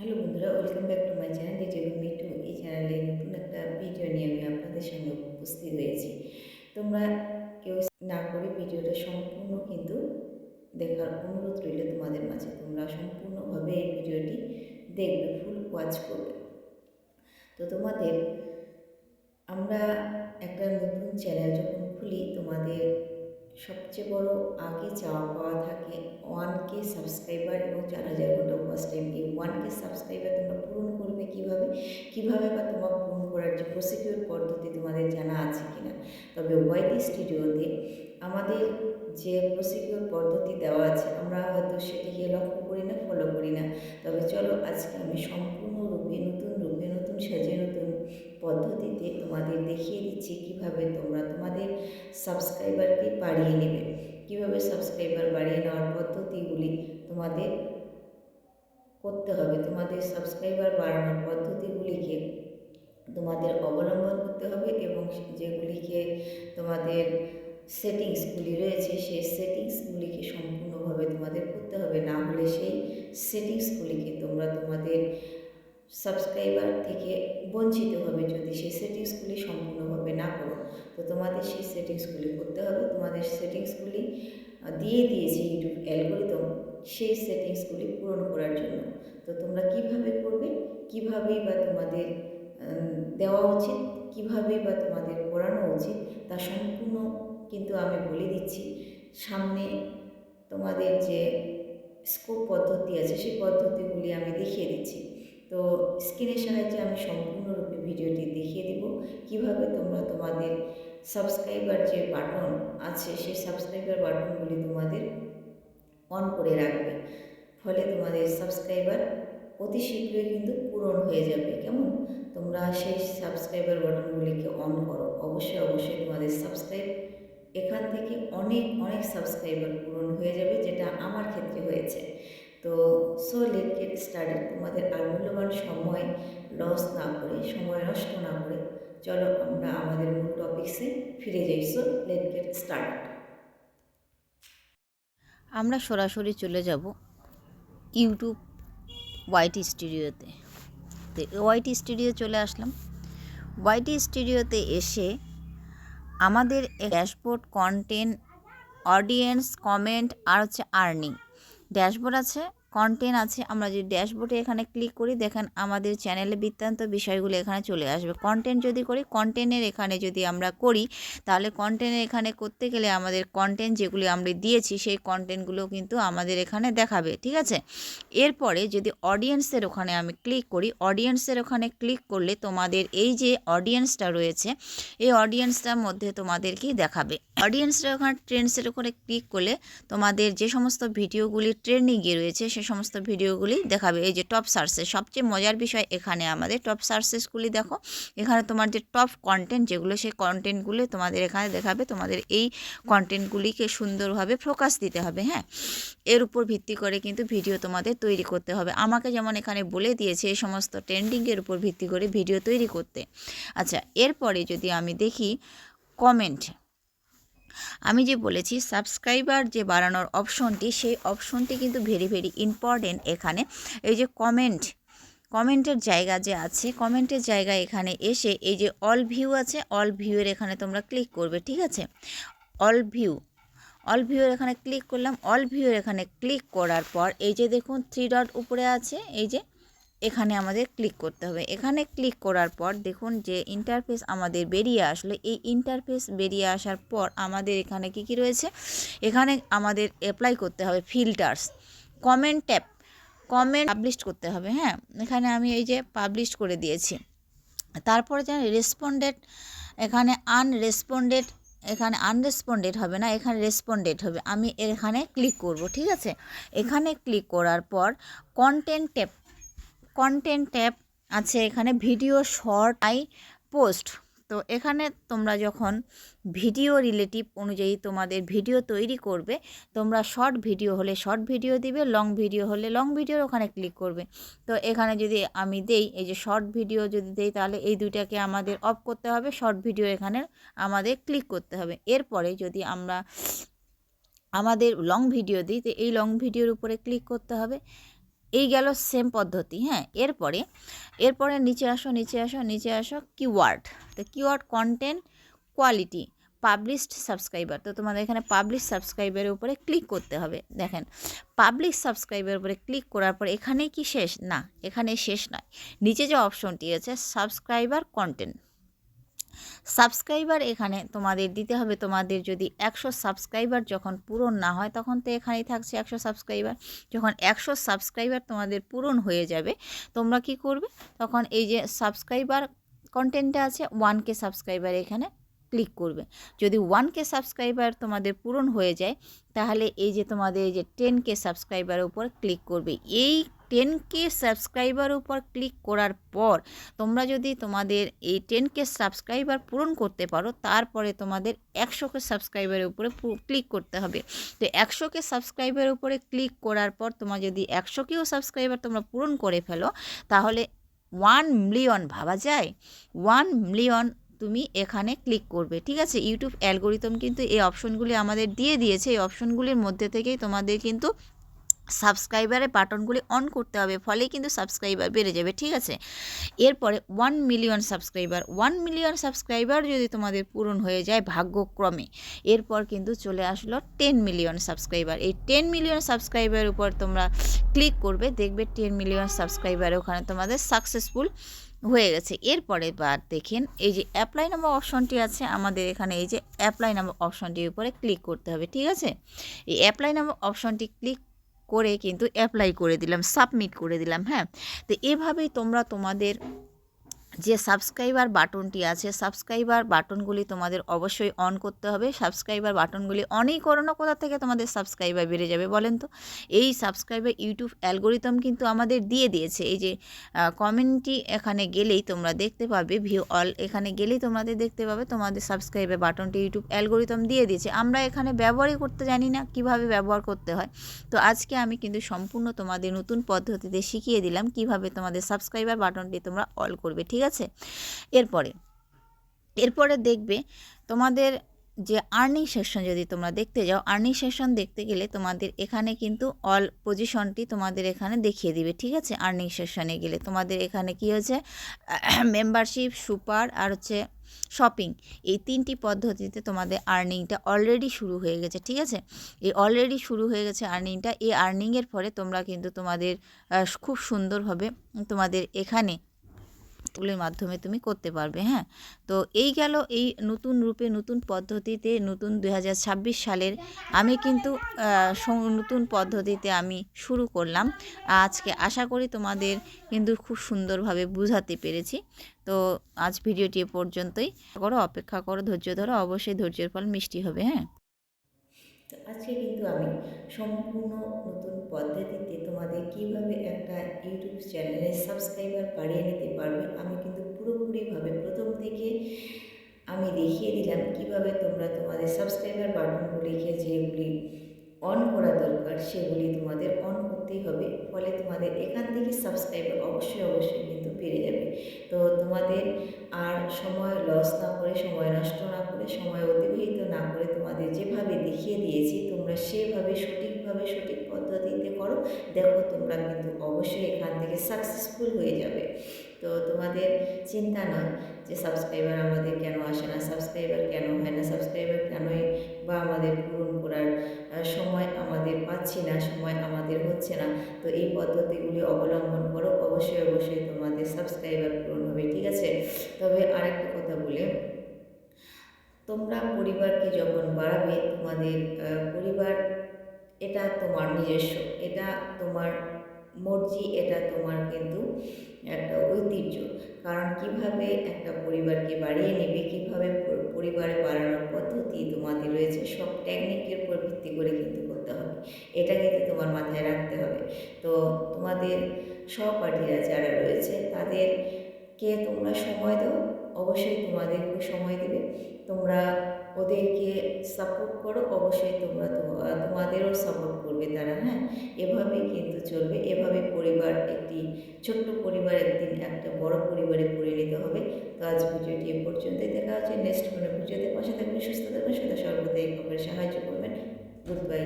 Hello বন্ধুরা, welcome back to my channel DJ Mitu. এই চ্যানেলে নতুন একটা ভিডিও নিয়ে আমি আপনাদের সঙ্গে উপস্থিত হয়েছি। তোমরা কেউ না করে ভিডিওটা সম্পূর্ণ কিন্তু দেখার অনুরোধ রইল তোমাদের মাঝে। তোমরা সম্পূর্ণভাবে এই ভিডিওটি দেখবে, ফুল ওয়াচ করবে। তো তোমাদের আমরা একটা নতুন চ্যানেল যখন খুলি, তোমাদের সবচেয়ে বড় আগে চাওয়া পাওয়া থাকে 1K সাবস্ক্রাইবার এবং 4000 ঘন্টা ওয়াচ টাইম। এই 1K সাবস্ক্রাইবার তোমরা পূরণ করবে কিভাবে বা তোমার পূরণ করার যে প্রসিডিওর পদ্ধতি তোমাদের জানা আছে কিনা। তবে ওয়াইটি স্টুডিওতে আমাদের যে প্রসিডিওর পদ্ধতি দেওয়া আছে, আমরা হয়তো সেটিকে লক্ষ্য করি না, ফলো করি না। তবে চলো আজকে আমি সম্পূর্ণরূপে নতুন সাজে নতুন পদ্ধতিতে তোমাদের দেখিয়ে দিচ্ছি কিভাবে তোমরা তোমাদের সাবস্ক্রাইবারকে বাড়িয়ে নেবে, কিভাবে সাবস্ক্রাইবার বাড়িয়ে নেওয়ার পদ্ধতিগুলি তোমাদের করতে হবে। তোমাদের সাবস্ক্রাইবার বাড়ানোর পদ্ধতিগুলিকে তোমাদের অবলম্বন করতে হবে এবং যেগুলিকে তোমাদের সেটিংসগুলি রয়েছে সেই সেটিংসগুলিকে সম্পূর্ণভাবে তোমাদের করতে হবে। না হলে সেই সেটিংসগুলিকে তোমরা তোমাদের সাবস্ক্রাইবার থেকে বঞ্চিত হবে যদি সেই সেটিংসগুলি সম্পূর্ণভাবে না করো। তো তোমাদের সেই সেটিংসগুলি করতে হবে। তোমাদের সেটিংসগুলি দিয়ে দিয়েছে ইউটিউব অ্যালগরিদম সেই সেটিংসগুলি পূরণ করার জন্য। তো তোমরা কিভাবে করবে, কিভাবেই বা তোমাদের দেওয়া উচিত, কিভাবেই বা তোমাদের করানো উচিত, তা সম্পূর্ণ কিন্তু আমি বলে দিচ্ছি। সামনে তোমাদের যে স্কোপ পদ্ধতি আছে সেই পদ্ধতিগুলি আমি দেখিয়ে দিচ্ছি। তো স্ক্রিনের সাহায্যে আমি সম্পূর্ণরূপে ভিডিওটি দেখিয়ে দেব কিভাবে তোমরা তোমাদের সাবস্ক্রাইবার যে বাটন আছে সেই সাবস্ক্রাইবার বাটনগুলি তোমাদের অন করে রাখবে। ফলে তোমাদের সাবস্ক্রাইবার অতি শীঘ্রই কিন্তু পূরণ হয়ে যাবে। কেমন? তোমরা সেই সাবস্ক্রাইবার বাটনগুলিকে অন করো। অবশ্যই তোমাদের সাবস্ক্রাইব এখান থেকে অনেক সাবস্ক্রাইবার পূরণ হয়ে যাবে, যেটা আমার ক্ষেত্রে হয়েছে। তো সো লেট গেট স্টার্টেড। তোমাদের আর মূল্যবান সময় লস না করে, সময় নষ্ট না করে চলো আমরা আমাদের মূল টপিক্সে ফিরে যাই। So late get started. আমরা সরাসরি চলে যাব ইউটিউব ওয়াইটি স্টুডিওতে। তো ওয়াইটি স্টুডিও চলে আসলাম। ওয়াইটি স্টুডিওতে এসে আমাদের ড্যাশবোর্ড, কন্টেন্ট, অডিয়েন্স, কমেন্ট আর হচ্ছে আর্নিং ড্যাশবোর্ড আছে, কন্টেন্ট আছে। আমরা যদি ড্যাশবোর্ডে এখানে ক্লিক করি, দেখেন আমাদের চ্যানেলে বৃত্তান্ত বিষয়গুলো এখানে চলে আসবে। কন্টেন্ট যদি করি, কন্টেন্টের এখানে যদি আমরা করি, তাহলে কন্টেন্টের এখানে করতে গেলে আমাদের কন্টেন্ট যেগুলি আমরা দিয়েছি সেই কন্টেন্টগুলো কিন্তু আমাদের এখানে দেখাবে, ঠিক আছে। এরপরে যদি অডিয়েন্সের ওখানে আমি ক্লিক করি, অডিয়েন্সের ওখানে ক্লিক করলে তোমাদের এই যে অডিয়েন্সটা রয়েছে এই অডিয়েন্সটার মধ্যে তোমাদের কি দেখাবে। অডিয়েন্সরা ওখানে ট্রেন্ডসের ওখানে ক্লিক করলে তোমাদের যে সমস্ত ভিডিওগুলি ট্রেন্ডিংয়ে রয়েছে সে সমস্ত ভিডিওগুলি দেখাবে। এই যে টপ সার্চেস, সবচেয়ে মজার বিষয় এখানে আমাদের টপ সার্চেসগুলি দেখো। এখানে তোমার যে টপ কন্টেন্ট যেগুলো সেই কন্টেন্টগুলি তোমাদের এখানে দেখাবে। তোমাদের এই কন্টেন্টগুলিকে সুন্দরভাবে ফোকাস দিতে হবে। হ্যাঁ, এর উপর ভিত্তি করে কিন্তু ভিডিও তোমাদের তৈরি করতে হবে। আমাকে যেমন এখানে বলে দিয়েছে এই সমস্ত ট্রেন্ডিংয়ের উপর ভিত্তি করে ভিডিও তৈরি করতে। আচ্ছা, এরপরে যদি আমি দেখি কমেন্ট, আমি যে বলেছি সাবস্ক্রাইবার যে বাড়ানোর অপশনটি, সেই অপশনটি কিন্তু ভেরি ইম্পর্টেন্ট। এখানে এই যে কমেন্টের জায়গা যে আছে, কমেন্টের জায়গা এখানে এসে এই যে অল ভিউ আছে, অল ভিউয়ের এখানে তোমরা ক্লিক করবে, ঠিক আছে। অল ভিউর এখানে ক্লিক করলাম। অল ভিউর এখানে ক্লিক করার পর এই যে দেখুন 3 ডট উপরে আছে, এই যে এখানে আমাদের ক্লিক করতে হবে। এখানে ক্লিক করার পর দেখুন যে ইন্টারফেস আমাদের বেরিয়ে আসলে, এই ইন্টারফেস বেরিয়ে আসার পর আমাদের এখানে কি রয়েছে, এখানে আমাদের অ্যাপ্লাই করতে হবে filters, comment tab, comment publish করতে হবে। হ্যাঁ, এখানে আমি এই যে পাবলিশ করে দিয়েছি। তারপরে যেন রেসপন্ডেড, এখানে আনরেসপন্ডেড, এখানে আনরেসপন্ডেড হবে না, এখানে রেসপন্ডেড হবে। আমি এখানে ক্লিক করব, ঠিক আছে। এখানে ক্লিক করার পর কন্টেন্ট ট্যাব আছে, এখানে ভিডিও, শর্ট, পোস্ট। তো এখানে তোমরা যখন ভিডিও রিলেটিভ অনুযায়ী তোমাদের ভিডিও তৈরি করবে, তোমরা শর্ট ভিডিও হলে শর্ট ভিডিও দিবে, লং ভিডিও হলে লং ভিডিওর ওখানে ক্লিক করবে। তো এখানে যদি আমি দেই, এই যে শর্ট ভিডিও যদি দেই, তাহলে এই দুইটাকে আমাদের অফ করতে হবে, শর্ট ভিডিও এখানে আমাদের ক্লিক করতে হবে। এরপরে যদি আমরা আমাদের লং ভিডিও দিই, তো এই লং ভিডিওর উপরে ক্লিক করতে হবে। এই গেল সেম পদ্ধতি। হ্যাঁ, এরপরে নিচে আসো কিওয়ার্ড। তো keyword content quality published subscriber. তো তোমাদের এখানে পাবলিশ সাবস্ক্রাইবারের উপরে ক্লিক করতে হবে। দেখেন, পাবলিশ সাবস্ক্রাইবারের উপরে ক্লিক করার পর এখানেই কি শেষ? না, এখানে শেষ নয়। নিচে যে অপশনটি আছে সাবস্ক্রাইবার কন্টেন্ট, সাবস্ক্রাইবার এখানে তোমাদের দিতে হবে। তোমাদের যদি 100 সাবস্ক্রাইবার যখন পূরণ না হয় তখন তো এখানেই থাকছে 100 সাবস্ক্রাইবার। যখন 100 সাবস্ক্রাইবার তোমাদের পূরণ হয়ে যাবে তোমরা কি করবে? তখন এই যে সাবস্ক্রাইবার কন্টেন্টে আছে 1K সাবস্ক্রাইবার, এখানে ক্লিক করবে। যদি 1K সাবস্ক্রাইবার তোমাদের পূরণ হয়ে যায় তাহলে এই যে তোমাদের এই যে 10K সাবস্ক্রাইবারের উপর ক্লিক করবে। এই 10K সাবস্ক্রাইবার উপর ক্লিক করার পর তোমরা যদি তোমাদের এই 10K সাবস্ক্রাইবার পূরণ করতে পারো তারপরে তোমাদের 100K সাবস্ক্রাইবারের উপরে ক্লিক করতে হবে। তো 100K সাবস্ক্রাইবারের উপরে ক্লিক করার পর তোমার যদি 100Kও সাবস্ক্রাইবার তোমরা পূরণ করে ফেলো তাহলে 1 মিলিয়ন, ভাবা যায় 1 মিলিয়ন তুমি এখানে ক্লিক করবে। ঠিক আছে, ইউটিউব অ্যালগোরিদম কিন্তু এই অপশনগুলি আমাদের দিয়ে দিয়েছে। এই অপশনগুলির মধ্যে থেকেই তোমাদের কিন্তু সাবস্ক্রাইবারের বাটনগুলি অন করতে হবে, ফলে কিন্তু সাবস্ক্রাইবার বেড়ে যাবে। ঠিক আছে, এরপরে 1 মিলিয়ন সাবস্ক্রাইবার, 1 মিলিয়ন সাবস্ক্রাইবার যদি তোমাদের পূরণ হয়ে যায় ভাগ্যক্রমে, এরপর কিন্তু চলে আসলো 10 মিলিয়ন সাবস্ক্রাইবার। এই 10 মিলিয়ন সাবস্ক্রাইবার উপর তোমরা ক্লিক করবে, দেখবে 10 মিলিয়ন সাবস্ক্রাইবার ওখানে তোমাদের সাকসেসফুল হয়ে গেছে। এরপরে দেখেন এই যে অ্যাপ্লাই নাম্বার অপশনটি আছে আমাদের এখানে, এই যে অ্যাপ্লাই নাম্বার অপশনটির উপরে ক্লিক করতে হবে। ঠিক আছে, এই অ্যাপ্লাই নাম্বার অপশনটি ক্লিক করে কিন্তু অ্যাপ্লাই করে দিলাম, সাবমিট করে দিলাম। হ্যাঁ, তো এভাবেই তোমরা তোমাদের যে সাবস্ক্রাইবার বাটনটি আছে সাবস্ক্রাইবার বাটনগুলি তোমাদের অবশ্যই অন করতে হবে। সাবস্ক্রাইবার বাটনগুলি অনই করো না, কোথা থেকে তোমাদের সাবস্ক্রাইবার বেড়ে যাবে বলেন তো? এই সাবস্ক্রাইবার ইউটিউব অ্যালগোরিদম কিন্তু আমাদের দিয়ে দিয়েছে। এই যে কমেন্টটি এখানে গেলেই তোমরা দেখতে পাবে, ভিউ অল এখানে গেলেই তোমাদের দেখতে পাবে তোমাদের সাবস্ক্রাইবার বাটনটি ইউটিউব অ্যালগোরিদম দিয়ে দিয়েছে। আমরা এখানে ব্যবহারই করতে জানি না কিভাবে ব্যবহার করতে হয়। তো আজকে আমি কিন্তু সম্পূর্ণ তোমাদের নতুন পদ্ধতিতে শিখিয়ে দিলাম কিভাবে তোমাদের সাবস্ক্রাইবার বাটনটি তোমরা অল করবে। ঠিক আছে, এরপরে দেখবে তোমাদের যে আর্নিং সেকশন যদি তোমরা দেখতে যাও, আর্নিং সেকশন দেখতে গেলে তোমাদের এখানে কিন্তু অল পজিশনটি তোমাদের এখানে দেখিয়ে দিবে। ঠিক আছে, আর্নিং সেকশনে গেলে তোমাদের এখানে কি হচ্ছে মেম্বারশিপ, সুপার আর হচ্ছে শপিং, এই 3টি পদ্ধতিতে তোমাদের আর্নিংটা অলরেডি শুরু হয়ে গেছে। ঠিক আছে, এই অলরেডি শুরু হয়ে গেছে আর্নিংটা। এই আর্নিংয়ের ফলে তোমরা কিন্তু তোমাদের খুব সুন্দরভাবে তোমাদের এখানে গুলির মাধ্যমে তুমি করতে পারবে। হ্যাঁ, তো এই গেল এই নতুন রূপে নতুন পদ্ধতিতে নতুন 2026 সালের আমি কিন্তু নতুন পদ্ধতিতে আমি শুরু করলাম আজকে। আশা করি তোমাদের কিন্তু খুব সুন্দরভাবে বুঝাতে পেরেছি। তো আজ ভিডিওটি এ পর্যন্তই। অপেক্ষা করো, ধৈর্য ধরো, অবশ্যই ধৈর্যের ফল মিষ্টি হবে। হ্যাঁ, তো আজকে কিন্তু আমি সম্পূর্ণ নতুন পদ্ধতিতে তোমাদের কিভাবে একটা ইউটিউব চ্যানেলের সাবস্ক্রাইবার বাড়িয়ে নিতে পারবে আমি কিন্তু পুরোপুরিভাবে প্রথম থেকে আমি দেখিয়ে দিলাম কিভাবে তোমরা তোমাদের সাবস্ক্রাইবার বাটনগুলিকে যেগুলি অন করা দরকার সেগুলি তোমাদের অন করতেই হবে। ফলে তোমাদের এখান থেকে সাবস্ক্রাইবার অবশ্যই কিন্তু বেড়ে যাবে। তো তোমাদের আর সময় লস না করে, সময় নষ্ট না করে, সময় অতিবাহিত না করে তোমাদের যেভাবে দেখিয়ে দিয়েছি তোমরা সেভাবে সঠিকভাবে সঠিক পদ্ধতিতে করো। দেখো তোমরা কিন্তু অবশ্যই এখান থেকে সাকসেসফুল হয়ে যাবে। তো তোমাদের চিন্তা নয় যে সাবস্ক্রাইবার আমাদের কেন আসে না, সাবস্ক্রাইবার কেন হয় না, সাবস্ক্রাইবার কেনই বা আমাদের পূরণ করার সময় আমাদের পাচ্ছি না, সময় আমাদের হচ্ছে না। তো এই পদ্ধতিগুলি অবলম্বন করো, অবশ্যই তোমাদের সাবস্ক্রাইবার পূরণ হবে। ঠিক আছে, তবে আরেকটা কথা বলে, তোমরা পরিবারকে যখন বাড়াবে তোমাদের পরিবার এটা তোমার নিজস্ব, এটা তোমার মর্জি, এটা তোমার কিন্তু একটা ঐতিহ্য। কারণ কিভাবে একটা পরিবারকে বাড়িয়ে নেবে, কিভাবে পরিবারে বাড়ানোর পদ্ধতি তোমাদের রয়েছে, সব টেকনিকের উপর ভিত্তি করে কিন্তু করতে হবে। এটা কিন্তু তোমার মাথায় রাখতে হবে। তো তোমাদের সহপাঠীরা যারা রয়েছে তাদেরকে তোমরা সময় দাও, অবশ্যই তোমাদেরকে সময় দেবে। তোমরা ওদেরকে সাপোর্ট করো, অবশ্যই তোমরা তোমাদেরও সাপোর্ট করবে তারা। হ্যাঁ, এভাবেই কিন্তু চলবে। এভাবে পরিবার, একটি ছোট্ট পরিবার একদিন একটা বড় পরিবারে পরিণত হবে। তো আজ ভিডিওটি এ পর্যন্তই। দেখা হচ্ছে নেক্সট কোনো ভিডিওতে। পাশে থাকবেন, সুস্থ থাকবেন, সদা সর্বদাই অপরের সাহায্য করবেন। Good bye.